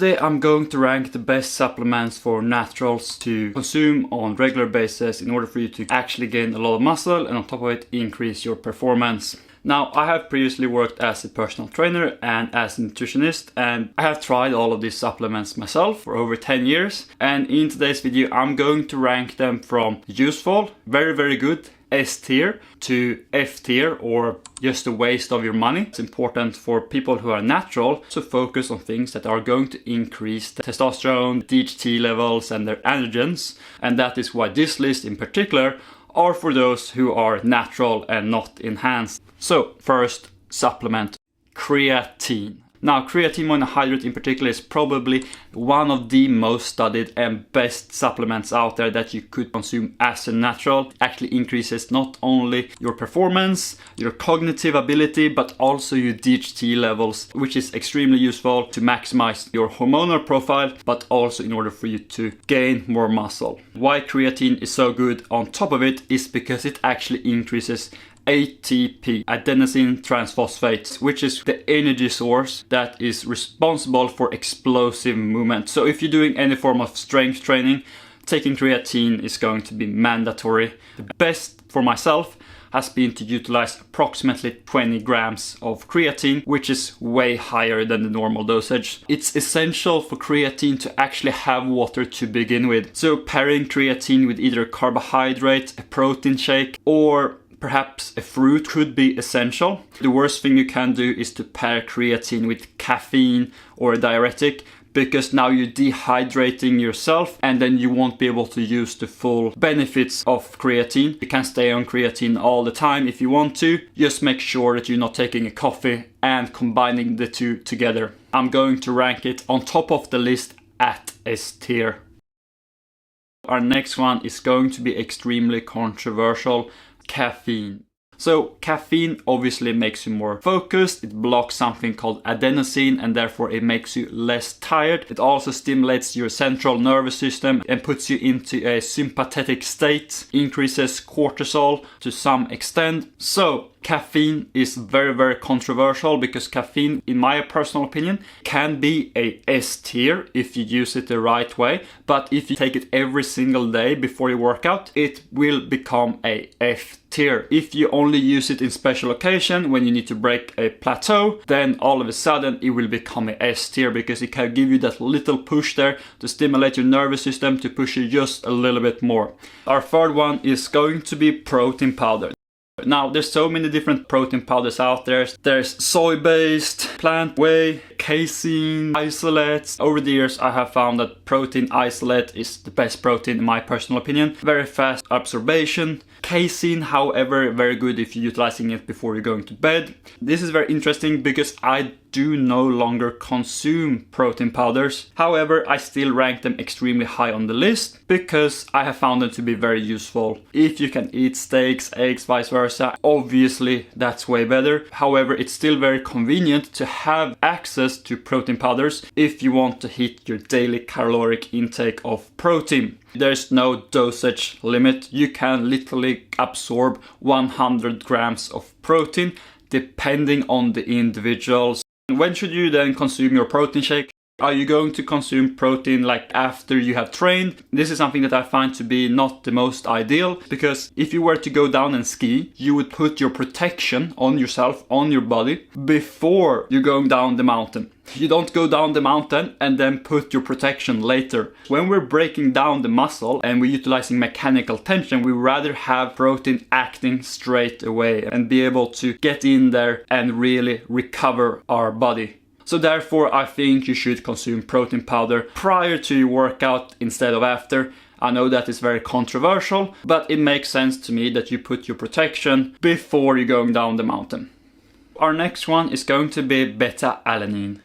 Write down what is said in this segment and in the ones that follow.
today I'm going to rank the best supplements for naturals to consume on regular basis in order for you to actually gain a lot of muscle and on top of it increase your performance. Now, I have previously worked as a personal trainer and as a nutritionist, and I have tried all of these supplements myself for over 10 years. And in today's video, I'm going to rank them from useful, very good, S tier, to F tier, or just a waste of your money. It's important for people who are natural to focus on things that are going to increase the testosterone, DHT levels, and their androgens. And that is why this list in particular are for those who are natural and not enhanced. So, first supplement, creatine. Now, creatine monohydrate in particular is probably one of the most studied and best supplements out there that you could consume as a natural. It actually increases not only your performance, your cognitive ability, but also your DHT levels, which is extremely useful to maximize your hormonal profile, but also in order for you to gain more muscle. Why creatine is so good on top of it is because it actually increases ATP, adenosine triphosphate, which is the energy source that is responsible for explosive movement. So if you're doing any form of strength training, taking creatine is going to be mandatory. The best for myself has been to utilize approximately 20 grams of creatine, which is way higher than the normal dosage. It's essential for creatine to actually have water to begin with. So pairing creatine with either a carbohydrate, a protein shake, or perhaps a fruit could be essential. The worst thing you can do is to pair creatine with caffeine or a diuretic, because now you're dehydrating yourself and then you won't be able to use the full benefits of creatine. You can stay on creatine all the time if you want to. Just make sure that you're not taking a coffee and combining the two together. I'm going to rank it on top of the list at S tier. Our next one is going to be extremely controversial. Caffeine. So caffeine obviously makes you more focused. It blocks something called adenosine and therefore it makes you less tired. It also stimulates your central nervous system and puts you into a sympathetic state, increases cortisol to some extent. So caffeine is very controversial because caffeine, in my personal opinion, can be a S tier if you use it the right way. But if you take it every single day before you work out, it will become a F tier. If you only use it in special occasion when you need to break a plateau, then all of a sudden it will become a S tier because it can give you that little push there to stimulate your nervous system to push you just a little bit more. Our third one is going to be protein powder. Now, there's so many different protein powders out there. There's soy-based, plant whey, casein, isolates. Over the years, I have found that protein isolate is the best protein in my personal opinion. Very fast absorption. Casein, however, very good if you're utilizing it before you're going to bed. This is very interesting because I do no longer consume protein powders. However, I still rank them extremely high on the list because I have found them to be very useful. If you can eat steaks, eggs, vice versa, obviously that's way better. However, it's still very convenient to have access to protein powders if you want to hit your daily caloric intake of protein. There's no dosage limit. You can literally absorb 100 grams of protein depending on the individuals. When should you then consume your protein shake? Are you going to consume protein like after you have trained? This is something that I find to be not the most ideal, because if you were to go down and ski, you would put your protection on yourself, on your body, before you're going down the mountain. You don't go down the mountain and then put your protection later. When we're breaking down the muscle and we're utilizing mechanical tension, we rather have protein acting straight away and be able to get in there and really recover our body. So therefore, I think you should consume protein powder prior to your workout instead of after. I know that is very controversial, but it makes sense to me that you put your protection before you're going down the mountain. Our next one is going to be BetaAlanine.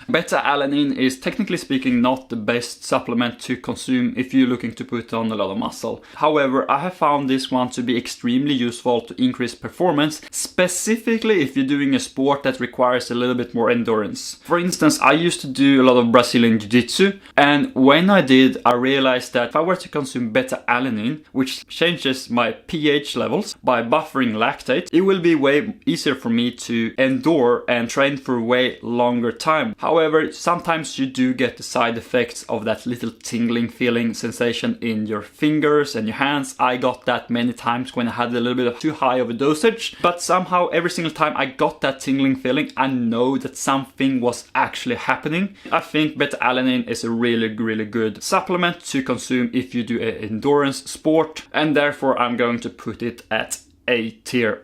BetaAlanine is technically speaking not the best supplement to consume if you're looking to put on a lot of muscle. However, I have found this one to be extremely useful to increase performance, specifically if you're doing a sport that requires a little bit more endurance. For instance, I used to do a lot of Brazilian Jiu-Jitsu, and when I did, I realized that if I were to consume BetaAlanine, which changes my pH levels by buffering lactate, it will be way easier for me to endure and train for way longer time. However, sometimes you do get the side effects of that little tingling feeling sensation in your fingers and your hands. I got that many times when I had a little bit of too high of a dosage, but somehow every single time I got that tingling feeling, I know that something was actually happening. I think BetaAlanine is a really good supplement to consume if you do an endurance sport, and therefore I'm going to put it at A tier.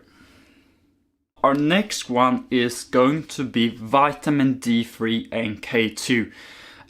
Our next one is going to be vitamin D3 and K2.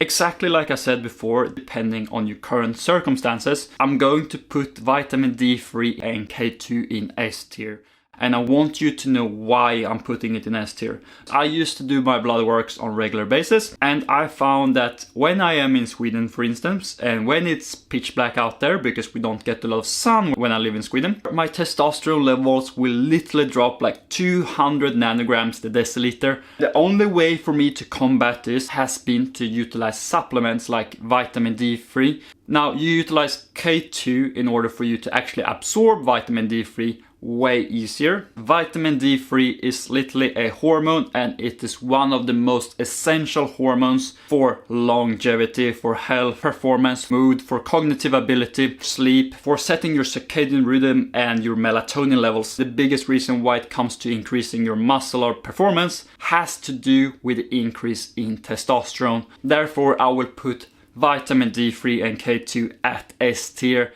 Exactly like I said before, depending on your current circumstances, I'm going to put vitamin D3 and K2 in S tier. And I want you to know why I'm putting it in S tier. I used to do my blood works on a regular basis, and I found that when I am in Sweden, for instance, and when it's pitch black out there because we don't get a lot of sun when I live in Sweden, my testosterone levels will literally drop like 200 nanograms per deciliter. The only way for me to combat this has been to utilize supplements like vitamin D3. Now, you utilize K2 in order for you to actually absorb vitamin D3 way easier. Vitamin D3 is literally a hormone, and it is one of the most essential hormones for longevity, for health, performance, mood, for cognitive ability, sleep, for setting your circadian rhythm and your melatonin levels. The biggest reason why it comes to increasing your muscular performance has to do with the increase in testosterone. Therefore, I will put vitamin D3 and K2 at S tier.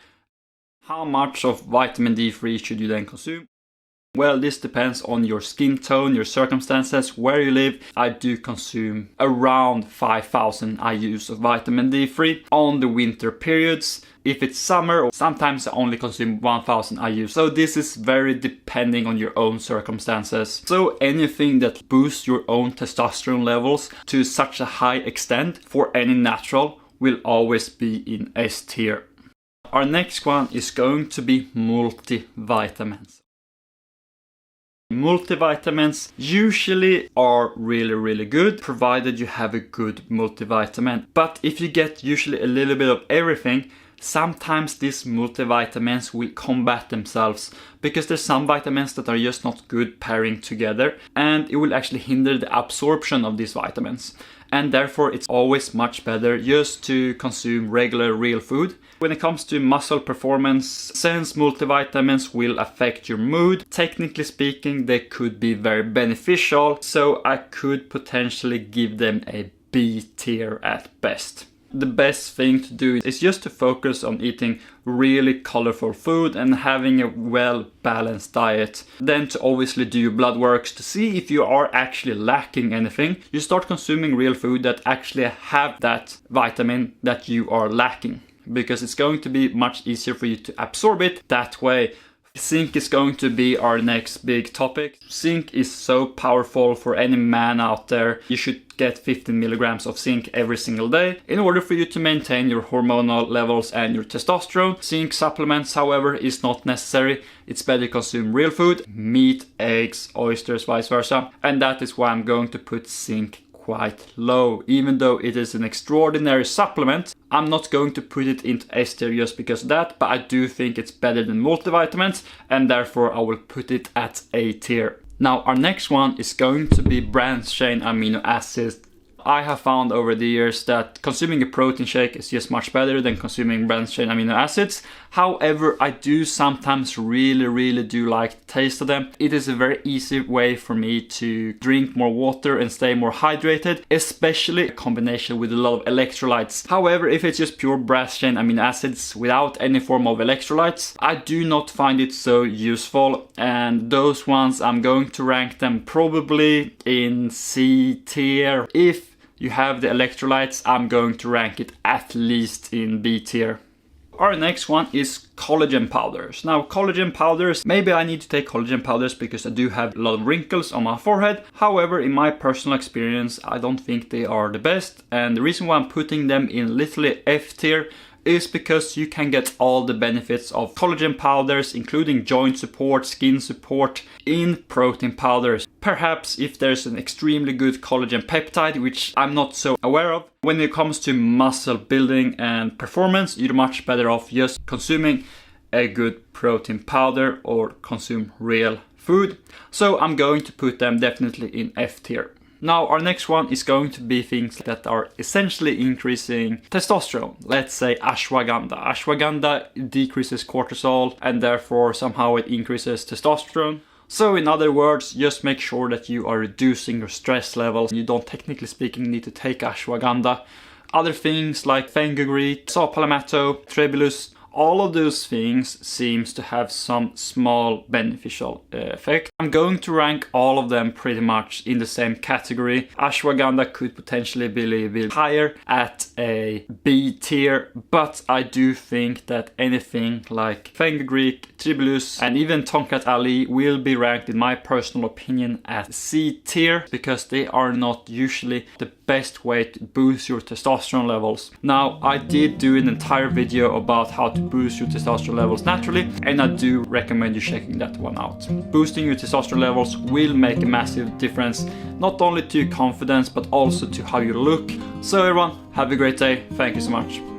How much of vitamin D3 should you then consume? Well, this depends on your skin tone, your circumstances, where you live. I do consume around 5,000 IUs of vitamin D3 on the winter periods. If it's summer, sometimes I only consume 1,000 IUs. So this is very depending on your own circumstances. So anything that boosts your own testosterone levels to such a high extent for any natural will always be in S tier. Our next one is going to be multivitamins. Multivitamins usually are really good, provided you have a good multivitamin. But if you get usually a little bit of everything, sometimes these multivitamins will combat themselves, because there's some vitamins that are just not good pairing together, and it will actually hinder the absorption of these vitamins. And therefore it's always much better just to consume regular real food. When it comes to muscle performance, since multivitamins will affect your mood, technically speaking they could be very beneficial, so I could potentially give them a B tier at best. The best thing to do is just to focus on eating really colorful food and having a well-balanced diet. Then to obviously do your blood works to see if you are actually lacking anything. You start consuming real food that actually have that vitamin that you are lacking, because it's going to be much easier for you to absorb it that way. Zinc is going to be our next big topic. Zinc is so powerful for any man out there. You should get 15 milligrams of zinc every single day in order for you to maintain your hormonal levels and your testosterone. Zinc supplements, however, is not necessary. It's better to consume real food, meat, eggs, oysters, vice versa. And that is why I'm going to put zinc quite low. Even though it is an extraordinary supplement, I'm not going to put it into S tier just because of that, but I do think it's better than multivitamins, and therefore I will put it at A tier. Now our next one is going to be branched chain amino acids. I have found over the years that consuming a protein shake is just much better than consuming branched chain amino acids. However, I do sometimes really do like the taste of them. It is a very easy way for me to drink more water and stay more hydrated, especially a combination with a lot of electrolytes. However, if it's just pure branched chain amino acids without any form of electrolytes, I do not find it so useful, and those ones I'm going to rank them probably in C tier. If you have the electrolytes, I'm going to rank it at least in B tier. Our next one is collagen powders. Now collagen powders, maybe I need to take collagen powders because I do have a lot of wrinkles on my forehead. However, in my personal experience, I don't think they are the best. And the reason why I'm putting them in literally F tier is because you can get all the benefits of collagen powders, including joint support, skin support, in protein powders. Perhaps if there's an extremely good collagen peptide, which I'm not so aware of. When it comes to muscle building and performance, you're much better off just consuming a good protein powder or consume real food. So I'm going to put them definitely in F tier. Now our next one is going to be things that are essentially increasing testosterone. Let's say ashwagandha. Ashwagandha decreases cortisol and therefore somehow it increases testosterone. So in other words, just make sure that you are reducing your stress levels. You don't, technically speaking, need to take ashwagandha. Other things like fenugreek, saw palmetto, tribulus, all of those things seems to have some small beneficial effect. I'm going to rank all of them pretty much in the same category. Ashwagandha could potentially be a little bit higher at a B tier, but I do think that anything like fenugreek, tribulus, and even Tongkat Ali will be ranked, in my personal opinion, at C tier, because they are not usually the best way to boost your testosterone levels. Now, I did do an entire video about how to boost your testosterone levels naturally, and I do recommend you checking that one out. Boosting your testosterone levels will make a massive difference, not only to your confidence but also to how you look. So everyone, have a great day. Thank you so much.